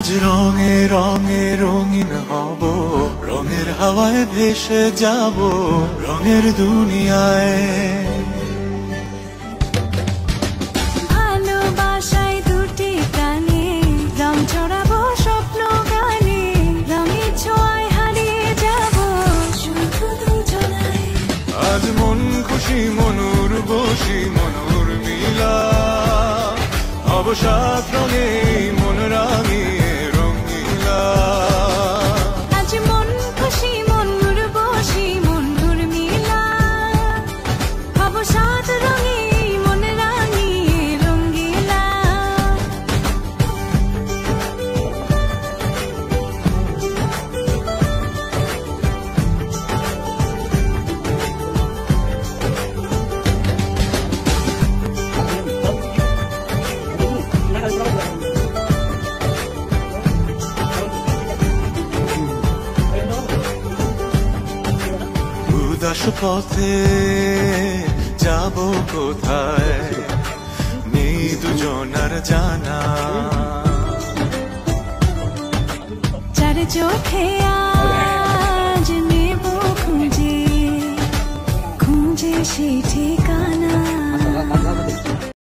রঙে রঙে রঙিন হব, রঙের হাওয়ায় ভেসে যাব রঙের দুনিয়ায়। ভালোবাসায় দুটি প্রাণে রং ছড়াবো স্বপ্ন গানে, রঙের ছোঁয়ায় হারিয়ে যাব শুধু দুজনায়। আজ মন খুশি মনুর বসি মনুর মিলা, অবসাদ রঙে মন রাঙিয়ে রঙিলা। আজ মন খুশি মনুর বসি মনুর মিলা, অবসাদ রঙে মন রাঙিয়ে রঙিলা। উদাস পথে যাব কোথায়, নেই দুজনার জানা। চার চোখে আজ নেব খুঁজে খুঁজে সে ঠিক